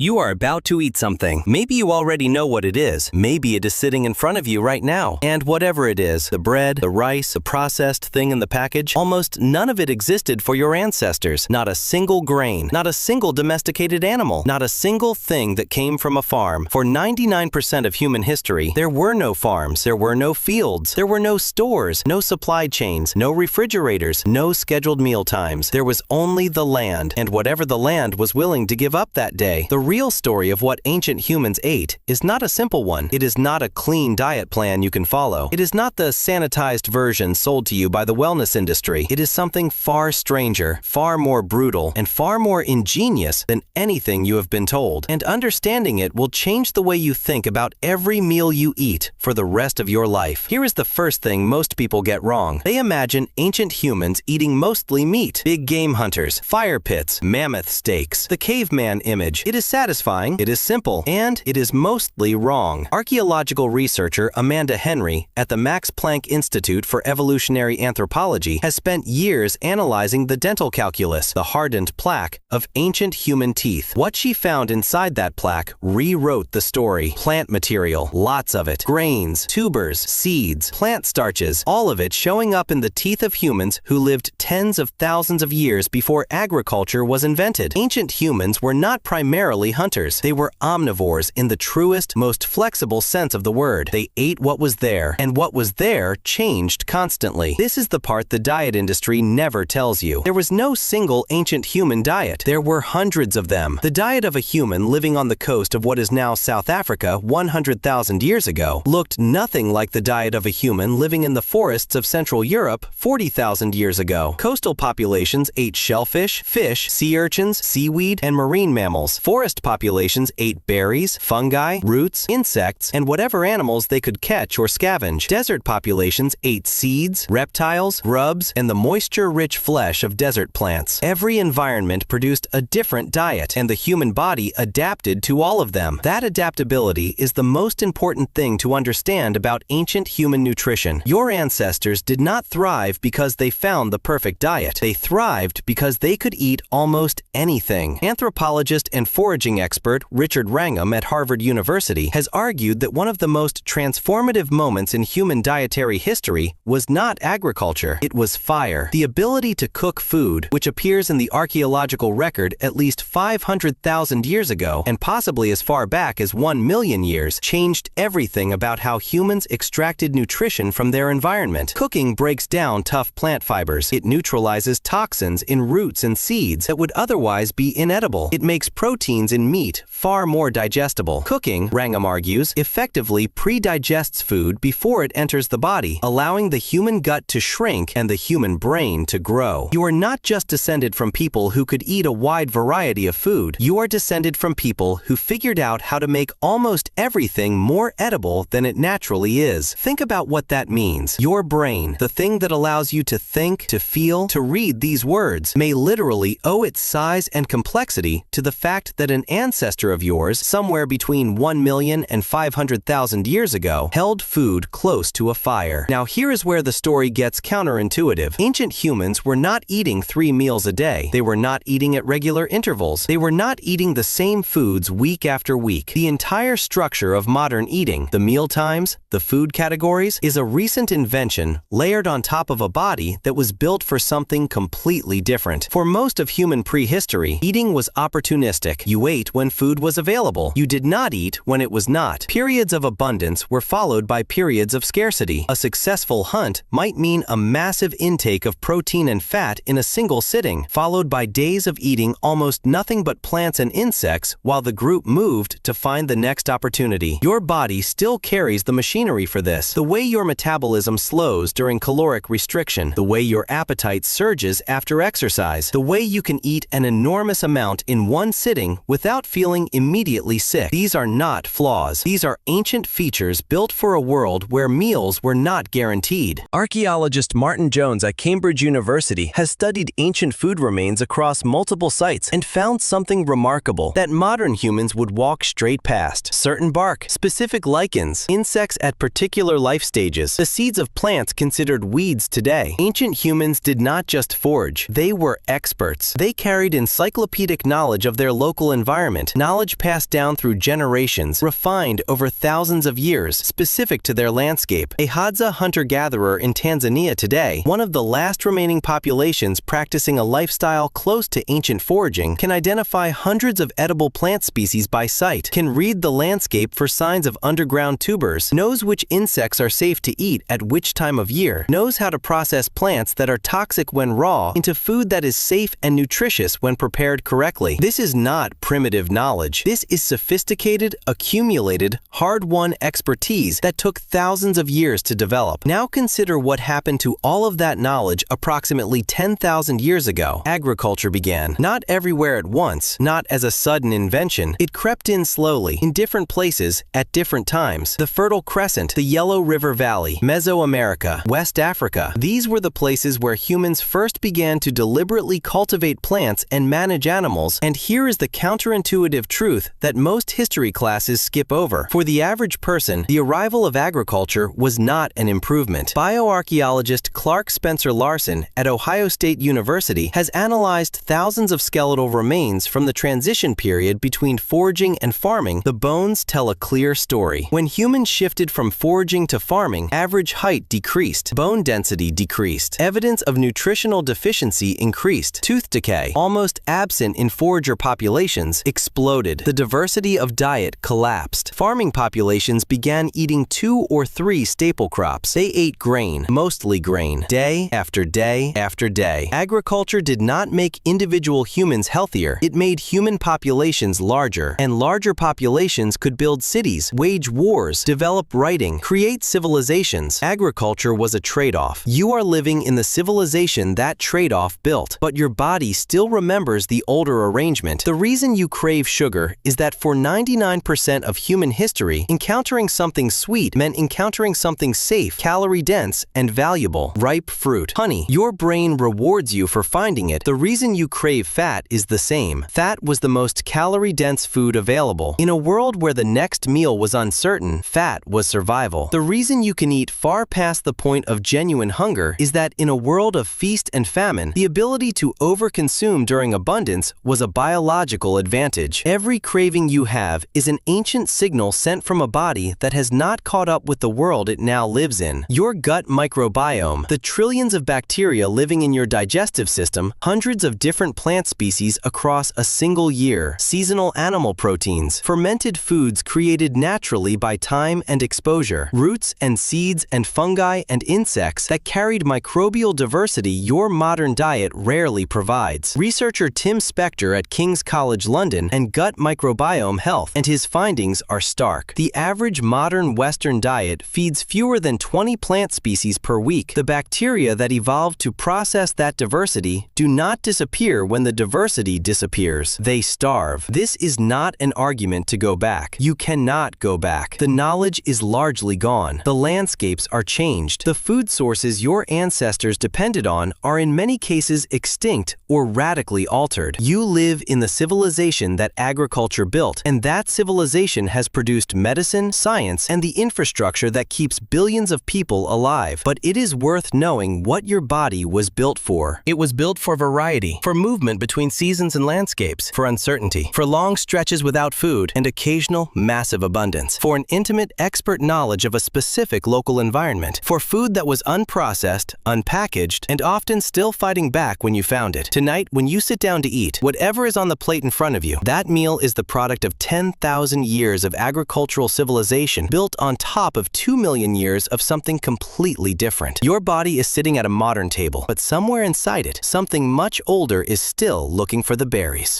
You are about to eat something. Maybe you already know what it is. Maybe it is sitting in front of you right now. And whatever it is, the bread, the rice, a processed thing in the package, almost none of it existed for your ancestors. Not a single grain, not a single domesticated animal, not a single thing that came from a farm. For 99% of human history, there were no farms, there were no fields, there were no stores, no supply chains, no refrigerators, no scheduled meal times. There was only the land, and whatever the land was willing to give up that day. The real story of what ancient humans ate is not a simple one. It is not a clean diet plan you can follow. It is not the sanitized version sold to you by the wellness industry. It is something far stranger, far more brutal, and far more ingenious than anything you have been told. And understanding it will change the way you think about every meal you eat for the rest of your life. Here is the first thing most people get wrong. They imagine ancient humans eating mostly meat, big game hunters, fire pits, mammoth steaks, the caveman image. It is satisfying, it is simple, and it is mostly wrong. Archaeological researcher Amanda Henry at the Max Planck Institute for Evolutionary Anthropology has spent years analyzing the dental calculus, the hardened plaque, of ancient human teeth. What she found inside that plaque rewrote the story. Plant material, lots of it, grains, tubers, seeds, plant starches, all of it showing up in the teeth of humans who lived tens of thousands of years before agriculture was invented. Ancient humans were not primarily hunters. They were omnivores in the truest, most flexible sense of the word. They ate what was there, and what was there changed constantly. This is the part the diet industry never tells you. There was no single ancient human diet. There were hundreds of them. The diet of a human living on the coast of what is now South Africa 100,000 years ago looked nothing like the diet of a human living in the forests of Central Europe 40,000 years ago. Coastal populations ate shellfish, fish, sea urchins, seaweed, and marine mammals. Forest populations ate berries, fungi, roots, insects, and whatever animals they could catch or scavenge. Desert populations ate seeds, reptiles, grubs, and the moisture-rich flesh of desert plants. Every environment produced a different diet, and the human body adapted to all of them. That adaptability is the most important thing to understand about ancient human nutrition. Your ancestors did not thrive because they found the perfect diet. They thrived because they could eat almost anything. Anthropologist and foraging expert Richard Wrangham at Harvard University has argued that one of the most transformative moments in human dietary history was not agriculture, it was fire. The ability to cook food, which appears in the archaeological record at least 500,000 years ago, and possibly as far back as 1 million years, changed everything about how humans extracted nutrition from their environment. Cooking breaks down tough plant fibers. It neutralizes toxins in roots and seeds that would otherwise be inedible. It makes proteins in meat far more digestible. Cooking, Wrangham argues, effectively pre-digests food before it enters the body, allowing the human gut to shrink and the human brain to grow. You are not just descended from people who could eat a wide variety of food. You are descended from people who figured out how to make almost everything more edible than it naturally is. Think about what that means. Your brain, the thing that allows you to think, to feel, to read these words, may literally owe its size and complexity to the fact that an ancestor of yours, somewhere between 1 million and 500,000 years ago, held food close to a fire. Now here is where the story gets counterintuitive. Ancient humans were not eating 3 meals a day. They were not eating at regular intervals. They were not eating the same foods week after week. The entire structure of modern eating, the meal times, the food categories, is a recent invention layered on top of a body that was built for something completely different. For most of human prehistory, eating was opportunistic. You ate when food was available. You did not eat when it was not. Periods of abundance were followed by periods of scarcity. A successful hunt might mean a massive intake of protein and fat in a single sitting, followed by days of eating almost nothing but plants and insects while the group moved to find the next opportunity. Your body still carries the machinery for this. The way your metabolism slows during caloric restriction, the way your appetite surges after exercise, the way you can eat an enormous amount in one sitting without feeling immediately sick. These are not flaws. These are ancient features built for a world where meals were not guaranteed. Archaeologist Martin Jones at Cambridge University has studied ancient food remains across multiple sites and found something remarkable that modern humans would walk straight past. Certain bark, specific lichens, insects at particular life stages, the seeds of plants considered weeds today. Ancient humans did not just forage, they were experts. They carried encyclopedic knowledge of their local environment environment, knowledge passed down through generations, refined over thousands of years, specific to their landscape. A Hadza hunter-gatherer in Tanzania today, one of the last remaining populations practicing a lifestyle close to ancient foraging, can identify hundreds of edible plant species by sight, can read the landscape for signs of underground tubers, knows which insects are safe to eat at which time of year, knows how to process plants that are toxic when raw into food that is safe and nutritious when prepared correctly. This is not primitive knowledge. This is sophisticated, accumulated, hard-won expertise that took thousands of years to develop. Now consider what happened to all of that knowledge approximately 10,000 years ago. Agriculture began. Not everywhere at once, not as a sudden invention. It crept in slowly, in different places, at different times. The Fertile Crescent, the Yellow River Valley, Mesoamerica, West Africa. These were the places where humans first began to deliberately cultivate plants and manage animals, and here is the counterintuitive truth that most history classes skip over. For the average person, the arrival of agriculture was not an improvement. Bioarchaeologist Clark Spencer Larson at Ohio State University has analyzed thousands of skeletal remains from the transition period between foraging and farming. The bones tell a clear story. When humans shifted from foraging to farming, average height decreased, bone density decreased, evidence of nutritional deficiency increased, tooth decay, almost absent in forager populations, exploded. The diversity of diet collapsed. Farming populations began eating 2 or 3 staple crops. They ate grain, mostly grain, day after day after day. Agriculture did not make individual humans healthier. It made human populations larger, and larger populations could build cities, wage wars, develop writing, create civilizations. Agriculture was a trade-off. You are living in the civilization that trade-off built, but your body still remembers the older arrangement. The reason you crave sugar is that for 99% of human history, encountering something sweet meant encountering something safe, calorie-dense, and valuable. Ripe fruit, honey. Your brain rewards you for finding it. The reason you crave fat is the same. Fat was the most calorie-dense food available. In a world where the next meal was uncertain, fat was survival. The reason you can eat far past the point of genuine hunger is that in a world of feast and famine, the ability to overconsume during abundance was a biological advantage. Every craving you have is an ancient signal sent from a body that has not caught up with the world it now lives in. Your gut microbiome, the trillions of bacteria living in your digestive system, hundreds of different plant species across a single year, seasonal animal proteins, fermented foods created naturally by time and exposure, roots and seeds and fungi and insects that carried microbial diversity your modern diet rarely provides. Researcher Tim Spector at King's College London and Gut Microbiome Health, and his findings are stark. The average modern Western diet feeds fewer than 20 plant species per week. The bacteria that evolved to process that diversity do not disappear when the diversity disappears. They starve. This is not an argument to go back. You cannot go back. The knowledge is largely gone. The landscapes are changed. The food sources your ancestors depended on are in many cases extinct or radically altered. You live in the civilization that agriculture built, and that civilization has produced medicine, science, and the infrastructure that keeps billions of people alive. But it is worth knowing what your body was built for. It was built for variety, for movement between seasons and landscapes, for uncertainty, for long stretches without food, and occasional massive abundance, for an intimate, expert knowledge of a specific local environment, for food that was unprocessed, unpackaged, and often still fighting back when you found it. Tonight, when you sit down to eat, whatever is on the plate in front of you, that meal is the product of 10,000 years of agricultural civilization built on top of 2 million years of something completely different. Your body is sitting at a modern table, but somewhere inside it, something much older is still looking for the berries.